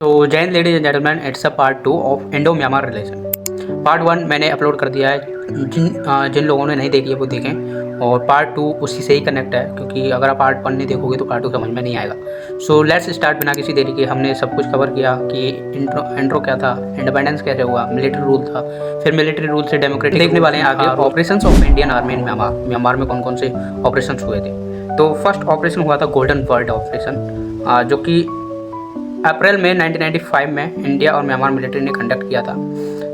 तो जय Hind ladies and gentleman, it's a part 2 of Indo Myanmar relation. Part 1 मैंने upload कर दिया है। जिन लोगों ने नहीं देखी है वो देखें, और पार्ट 2 उसी से ही कनेक्ट है, क्योंकि अगर आप पार्ट 1 नहीं देखोगे तो पार्ट 2 समझ में नहीं आएगा। So let's start. बिना किसी देरी के हमने सब कुछ कवर किया कि इंट्रो क्या था, इंडिपेंडेंस कैसे हुआ, मिलिट्री रूल था, फिर मिलिट्री रूल से डेमोक्रेटिक देखने वाले हैं आगे operations of Indian army in Myanmar में कौन कौन से ऑपरेशंस हुए थे। तो फर्स्ट ऑपरेशन हुआ था गोल्डन वर्ल्ड ऑपरेशन, जो कि अप्रैल में 1995 में इंडिया और म्यांमार मिलिट्री ने कंडक्ट किया था।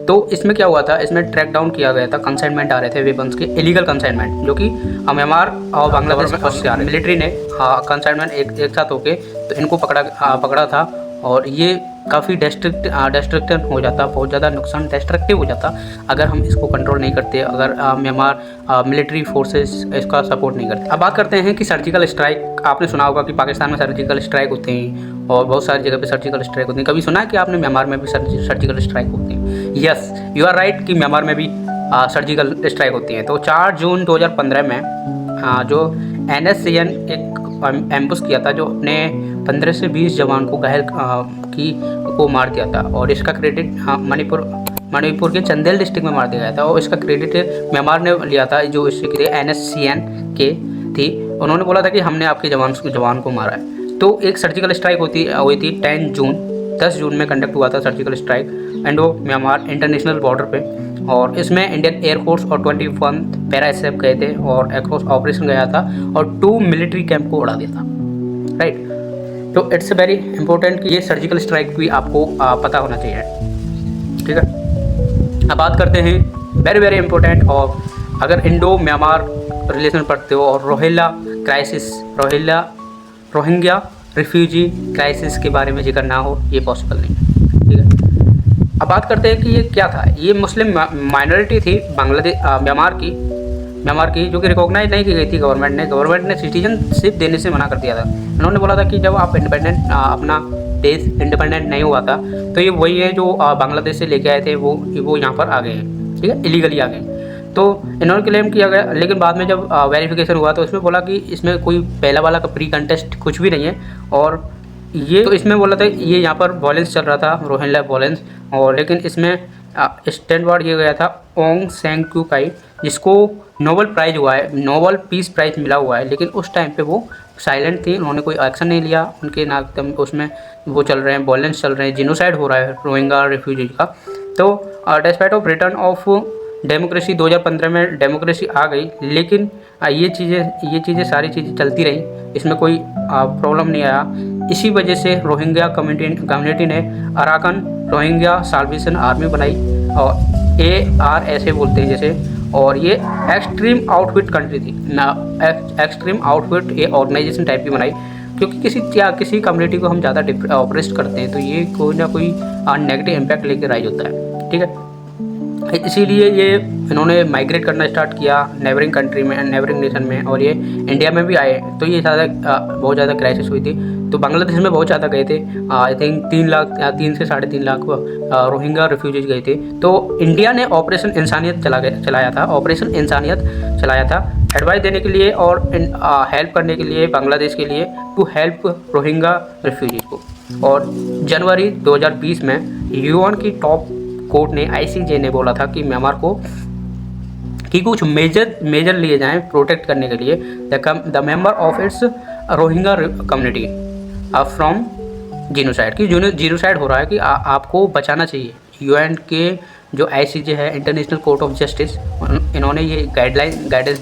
तो इसमें क्या हुआ था, इसमें ट्रैक डाउन किया गया था, कंसाइनमेंट आ रहे थे वेपन्स के, इलीगल कंसाइनमेंट, जो कि म्यांमार और बांग्लादेश में फर्स्ट से आ रहे। मिलिट्री ने कंसाइनमेंट एक साथ होके तो इनको पकड़ा था, और ये काफ़ी डिस्ट्रक्टिव हो जाता, बहुत ज़्यादा नुकसान डिस्ट्रक्टिव हो जाता अगर हम इसको कंट्रोल नहीं करते, अगर म्यांमार मिलिट्री फोर्सेस इसका सपोर्ट नहीं करते। अब बात करते हैं कि सर्जिकल स्ट्राइक। आपने सुना होगा कि पाकिस्तान में सर्जिकल स्ट्राइक होते हैं और बहुत सारी जगह पे सर्जिकल स्ट्राइक होते हैं। कभी सुना है कि आपने म्यांमार में भी सर्जिकल स्ट्राइक होती हैं? यस, यू आर राइट कि म्यांमार में भी सर्जिकल स्ट्राइक होती हैं। तो 4 जून 2015 में जो NSCN एक एम्बुश किया था, जो अपने 15 से 20 जवान को घायल को मार दिया था, और इसका क्रेडिट मणिपुर के चंदेल डिस्ट्रिक्ट में मार दिया गया था, और इसका क्रेडिट म्यांमार ने लिया था। जो इसके NSCN के थी, उन्होंने बोला था कि हमने आपके जवान को मारा है। तो एक सर्जिकल स्ट्राइक हुई थी 10 जून में कंडक्ट हुआ था surgical strike Indo Myanmar international border पे, और इसमें इंडियन एयरफोर्स और 21 पैरा एसएफ गए थे, और एयरफोर्स ऑपरेशन गया था और 2 मिलिट्री कैंप को उड़ा दिया था। राइट, तो इट्स वेरी इंपॉर्टेंट कि ये सर्जिकल स्ट्राइक भी आपको पता होना चाहिए। ठीक है, अब बात करते हैं वेरी वेरी इंपॉर्टेंट, और अगर इंडो म्यांमार रिलेशन पढ़ते हो और रोहिंग्या रिफ्यूजी क्राइसिस के बारे में जिक्र ना हो, ये पॉसिबल नहीं है। ठीक है, अब बात करते हैं कि ये क्या था। ये मुस्लिम माइनॉरिटी थी म्यांमार की, जो कि रिकॉग्नाइज नहीं की गई थी गवर्नमेंट ने सिटीजनशिप देने से मना कर दिया था। उन्होंने बोला था कि जब आप अपना देश इंडिपेंडेंट नहीं हुआ था, तो ये वही है जो बांग्लादेश से लेके आए थे, वो यहाँ पर आ गए हैं। ठीक है, इलीगली आ गए। तो इन्होंने क्लेम किया गया, लेकिन बाद में जब वेरिफिकेशन हुआ तो इसमें बोला कि इसमें कोई पहला वाला का प्री कंटेस्ट कुछ भी नहीं है, और ये तो इसमें बोला था ये यहाँ पर वॉयलेंस चल रहा था, रोहिंग्या वॉयलेंस, और लेकिन इसमें स्टैंड वर्ड किया गया था ओंग सैंग क्यू काई, जिसको नोबल पीस प्राइज मिला हुआ है, लेकिन उस टाइम पे वो साइलेंट थी, उन्होंने कोई एक्शन नहीं लिया। उनके ना उसमें वो चल रहे हैं, वॉयलेंस चल रहे हैं, जिनोसाइड हो रहा है रोहिंग्या रिफ्यूजी का। तो despite of return of democracy 2015 में डेमोक्रेसी आ गई, लेकिन ये चीज़ें सारी चीज़ें चलती रही, इसमें कोई प्रॉब्लम नहीं आया। इसी वजह से रोहिंग्या कम्युनिटी ने अराकन रोहिंग्या साल्वेशन आर्मी बनाई, और ARSA बोलते हैं जैसे, और ये एक्सट्रीम आउटफिट कंट्री थी ना, एक्सट्रीम आउटफिट ये ऑर्गेनाइजेशन टाइप की बनाई, क्योंकि किसी कम्युनिटी को हम ज़्यादा ऑपरेस्ट करते हैं तो ये कोई ना कोई नेगेटिव इम्पैक्ट लेकर राइज होता है। ठीक है, इसीलिए ये इन्होंने माइग्रेट करना स्टार्ट किया नेबरिंग कंट्री में, नेबरिंग नेशन में, और ये इंडिया में भी आए। तो ये बहुत ज़्यादा क्राइसिस हुई थी। तो बांग्लादेश में बहुत ज़्यादा गए थे, आई थिंक 3 से 3.5 लाख रोहिंग्या रिफ्यूजीज गए थे। तो इंडिया ने ऑपरेशन इंसानियत चलाया था एडवाइस देने के लिए और हेल्प करने के लिए बांग्लादेश के लिए, टू हेल्प रोहिंग्या रिफ्यूजीज को। और जनवरी 2020 में UN की टॉप कोर्ट ने ICJ ने बोला था कि म्यांमार को कि कुछ मेजर लिए जाएं प्रोटेक्ट करने के लिए the member of its Rohingya community from genocide, की जीनोसाइड हो रहा है कि आपको बचाना चाहिए। UN के जो ICJ है, इंटरनेशनल कोर्ट ऑफ जस्टिस, इन्होंने ये गाइडलाइन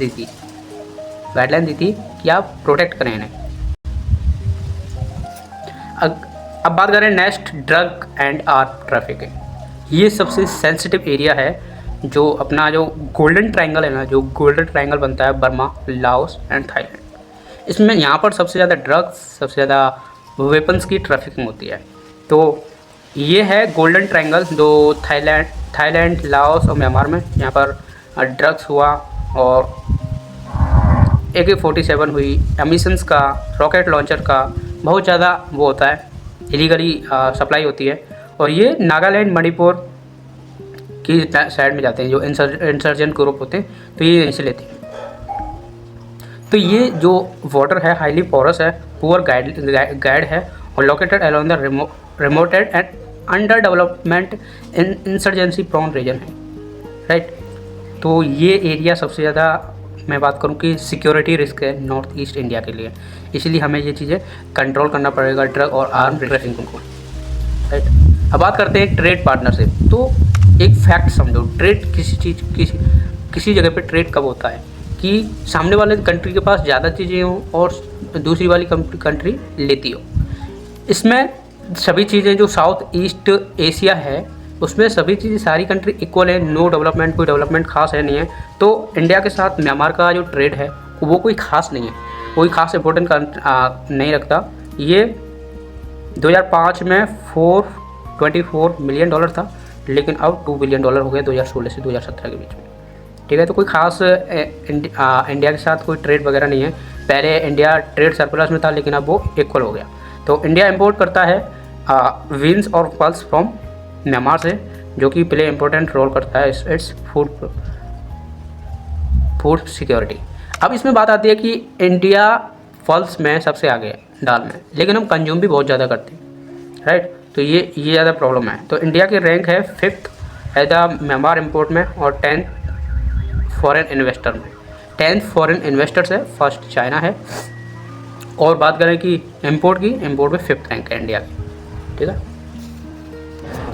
दी थी कि आप प्रोटेक्ट करें इन्हें। अब बात करें next, drug and arm trafficking. ये सबसे सेंसिटिव एरिया है, जो अपना जो गोल्डन ट्रायंगल है ना, जो गोल्डन ट्रायंगल बनता है बर्मा, लाओस एंड थाईलैंड, इसमें यहाँ पर सबसे ज़्यादा ड्रग्स, सबसे ज़्यादा वेपन्स की ट्रैफिकिंग होती है। तो ये है गोल्डन ट्रायंगल, जो थाईलैंड, लाओस और म्यांमार में यहाँ पर ड्रग्स हुआ, और AK-47 हुई, एमिशंस का, रॉकेट लॉन्चर का बहुत ज़्यादा वो होता है, इलीगली सप्लाई होती है। और ये नागालैंड, मणिपुर की साइड में जाते हैं, जो इंसर्जेंट ग्रुप होते हैं, तो ये यहीं से लेते हैं। तो ये जो वाटर है हाईली पोरस है, पुअर गाइड है, और located along the remoted and under development insurgency prone region है, राइट। तो ये एरिया सबसे ज़्यादा मैं बात करूँ कि सिक्योरिटी रिस्क है नॉर्थ ईस्ट इंडिया के लिए, इसलिए हमें ये चीज़ें कंट्रोल करना पड़ेगा, ड्रग और आर्म ट्रैफिकिंग को, राइट। अब बात करते हैं ट्रेड पार्टनरशिप। तो एक फैक्ट समझो, ट्रेड किसी जगह पे ट्रेड कब होता है कि सामने वाले कंट्री के पास ज़्यादा चीज़ें हों और दूसरी वाली कंट्री लेती हो। इसमें सभी चीज़ें जो साउथ ईस्ट एशिया है उसमें सभी चीज़ें सारी कंट्री इक्वल है, नो डेवलपमेंट, कोई डेवलपमेंट खास है नहीं है। तो इंडिया के साथ म्यांमार का जो ट्रेड है वो कोई ख़ास नहीं है, कोई ख़ास इंपॉर्टेंट नहीं रखता। ये 2005 में $424 मिलियन था, लेकिन अब $2 बिलियन हो गया 2016 से 2017 के बीच में, ठीक है। तो कोई ख़ास इंडिया के साथ कोई ट्रेड वगैरह नहीं है। पहले इंडिया ट्रेड सरप्लस में था, लेकिन अब वो इक्वल हो गया। तो इंडिया इंपोर्ट करता है विंस और पल्स फ्रॉम म्यांमार से, जो कि प्ले इम्पोर्टेंट रोल करता है इट्स फूड सिक्योरिटी। अब इसमें बात आती है कि इंडिया फल्स में सबसे आगे है दाल में, लेकिन हम कंज्यूम भी बहुत ज़्यादा करते हैं, राइट। तो ये ज़्यादा प्रॉब्लम है। तो इंडिया की रैंक है 5th है द म्यांमार इम्पोर्ट में और 10th फॉरेन इन्वेस्टर में। 10th फॉरेन इन्वेस्टर्स है, फर्स्ट चाइना है। और बात करें कि इम्पोर्ट में 5th रैंक है इंडिया की, ठीक है।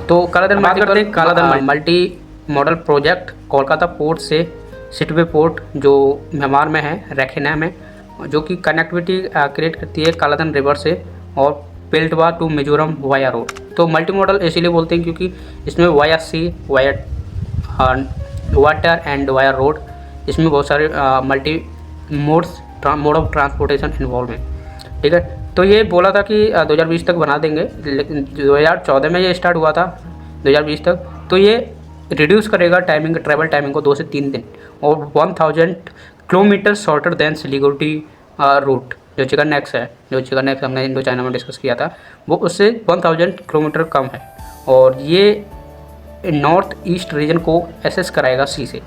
तो कालाधन बात करते हैं। कालाधन multi modal project Kolkata port से सिटवे पोर्ट जो म्यांमार में है, रैखिना में, जो कि कनेक्टिविटी क्रिएट करती है कालाधन रिवर से और Paletwa to Mizoram via road. तो मल्टी मॉडल इसीलिए बोलते हैं क्योंकि इसमें via sea, via water and via road, इसमें बहुत सारे multi mode of transportation involve हैं, ठीक है। तो ये बोला था कि 2020 तक बना देंगे, लेकिन 2014 में ये स्टार्ट हुआ था 2020 तक। तो ये रिड्यूस करेगा ट्रैवल टाइमिंग को 2 से 3 दिन और 1000 kilometre shorter than Siliguri route जो चिकन नेक्स हमने इंडो चाइना में डिस्कस किया था, वो उससे 1000 किलोमीटर कम है। और ये नॉर्थ ईस्ट रीजन को एसेस कराएगा सी से।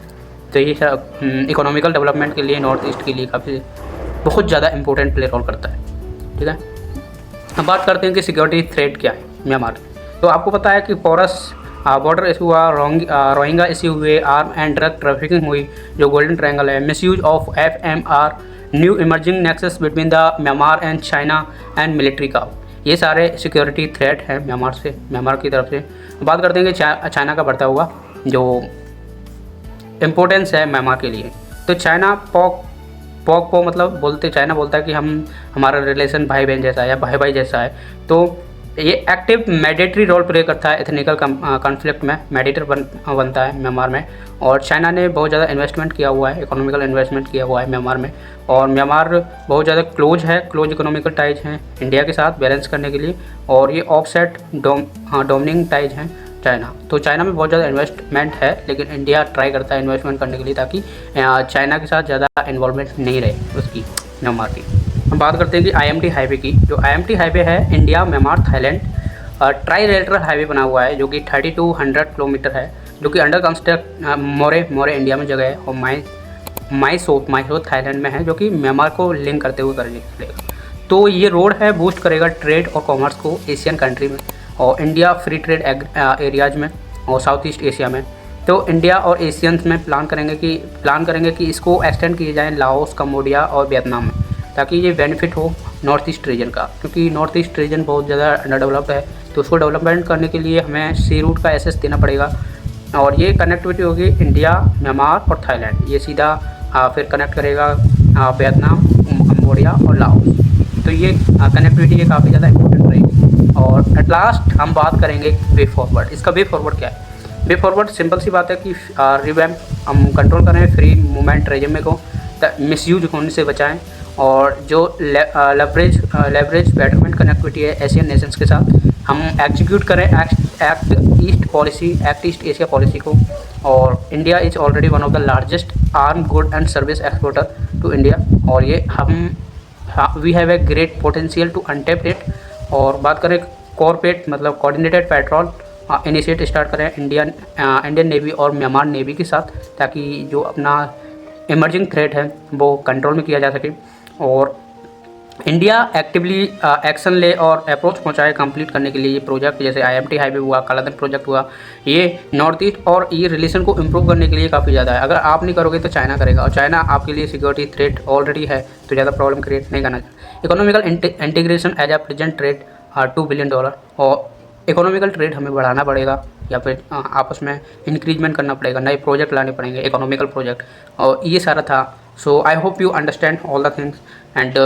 तो ये इकोनॉमिकल डेवलपमेंट के लिए नॉर्थ ईस्ट के लिए काफ़ी बहुत ज़्यादा इंपॉर्टेंट प्ले रोल करता है, ठीक है। अब बात करते हैं कि सिक्योरिटी थ्रेट क्या है म्यांमार। तो आपको पता है कि पोरस बॉर्डर इशू हुआ, रोहिंगा इशू हुए, आर्म एंड ड्रग ट्रैफिकिंग हुई, जो गोल्डन ट्रायंगल है, misuse of FMR, new emerging nexus between the Myanmar and China and military का, ये सारे सिक्योरिटी थ्रेट हैं म्यांमार की तरफ से। बात करते हैं कि चाइना का बढ़ता हुआ जो इम्पोर्टेंस है म्यांमार के लिए। तो चाइना पॉक मतलब चाइना बोलता है कि हमारा रिलेशन भाई बहन जैसा है या भाई भाई जैसा है। तो ये एक्टिव मेडिएटरी रोल प्ले करता है एथनिकल कॉन्फ्लिक्ट में, मेडिएटर बनता है म्यांमार में। और चाइना ने बहुत ज़्यादा इन्वेस्टमेंट किया हुआ है, इकोनॉमिकल इन्वेस्टमेंट किया हुआ है म्यांमार में। और म्यांमार बहुत ज़्यादा क्लोज इकोनॉमिकल टाइज हैं इंडिया के साथ बैलेंस करने के लिए, और ये ऑफसेट डोमिनिंग टाइज हैं चाइना। तो चाइना में बहुत ज़्यादा इन्वेस्टमेंट है, लेकिन इंडिया ट्राई करता है इन्वेस्टमेंट करने के लिए ताकि चाइना के साथ ज़्यादा इन्वॉल्वमेंट नहीं रहे उसकी म्यांमार की। हम बात करते हैं कि IMT हाईवे की। जो IMT हाईवे है India Myanmar Thailand trilateral highway बना हुआ है, जो कि 3200 किलोमीटर है, जो कि अंडर कंस्ट्रक्ट मोरे इंडिया में जगह है और माइसोत थाईलैंड में है, जो कि म्यांमार को लिंक करते हुए करेगा। तो ये रोड है बूस्ट करेगा ट्रेड और कॉमर्स को एशियन कंट्री में और इंडिया फ्री ट्रेड एरियाज में और साउथ ईस्ट एशिया में। तो इंडिया और एशियंस में प्लान करेंगे कि इसको एक्सटेंड किए जाएँ लाओस, कम्बोडिया और वियतनाम में, ताकि ये बेनिफिट हो नॉर्थ ईस्ट रीजन का, क्योंकि नॉर्थ ईस्ट रीजन बहुत ज़्यादा अंडर डेवलप्ड है। तो उसको डेवलपमेंट करने के लिए हमें सी रूट का एक्सेस देना पड़ेगा। और ये कनेक्टिविटी होगी इंडिया, म्यांमार और थाईलैंड, ये सीधा फिर कनेक्ट करेगा वियतनाम, कम्बोडिया और लाओस। तो ये कनेक्टिविटी ये काफ़ी ज़्यादा इंपॉर्टेंट रहेगी। और एट लास्ट हम बात करेंगे वे फॉरवर्ड। इसका वे फॉरवर्ड क्या है? वे फॉरवर्ड सिंपल सी बात है कि रिवैम्प हम कंट्रोल करें फ्री मूवमेंट रेजिम को, मिसयूज होने से बचाएं, और जो लेवरेज बेटरमेंट कनेक्टिविटी है एशियन नेशंस के साथ, हम एग्जीक्यूट करें एक्ट ईस्ट एशिया पॉलिसी को। और India is already one of the largest arm good and service exporter to India, और ये we have a great potential to untap it. और बात करें कॉर्पोरेट मतलब कोऑर्डिनेटेड पेट्रोल इनिशिएट स्टार्ट करें Indian navy और म्यांमार नेवी के साथ, ताकि जो अपना इमर्जिंग थ्रेट है वो कंट्रोल में किया जा सके। और इंडिया एक्टिवली एक्शन ले और अप्रोच पहुंचाए कंप्लीट करने के लिए ये प्रोजेक्ट, जैसे IMT हाईवे हुआ, कालाधन प्रोजेक्ट हुआ, ये नॉर्थ ईस्ट और ये रिलेशन को इम्प्रूव करने के लिए काफ़ी ज़्यादा है। अगर आप नहीं करोगे तो चाइना करेगा, और चाइना आपके लिए सिक्योरिटी थ्रेट ऑलरेडी है, तो ज़्यादा प्रॉब्लम क्रिएट नहीं करना चाहिए। Economical integration as a present trade $2 billion, और इकोनॉमिकल ट्रेड हमें बढ़ाना पड़ेगा या फिर आपस में इंक्रीजमेंट करना पड़ेगा, नए प्रोजेक्ट लाने पड़ेंगे, इकोनॉमिकल प्रोजेक्ट, और ये सारा था। So I hope you understand all the things and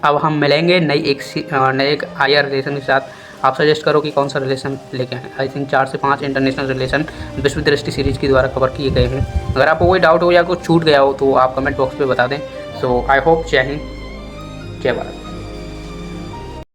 अब हम मिलेंगे नए एक IR रिलेशन के साथ। आप सजेस्ट करो कि कौन सा रिलेशन लेके आएँ। आई थिंक 4 से 5 इंटरनेशनल रिलेशन विश्व दृष्टि सीरीज़ के द्वारा कवर किए गए हैं। अगर आपको कोई डाउट हो या कुछ छूट गया हो तो आप कमेंट बॉक्स पे बता दें। सो आई होप, जय हिंद, जय भारत।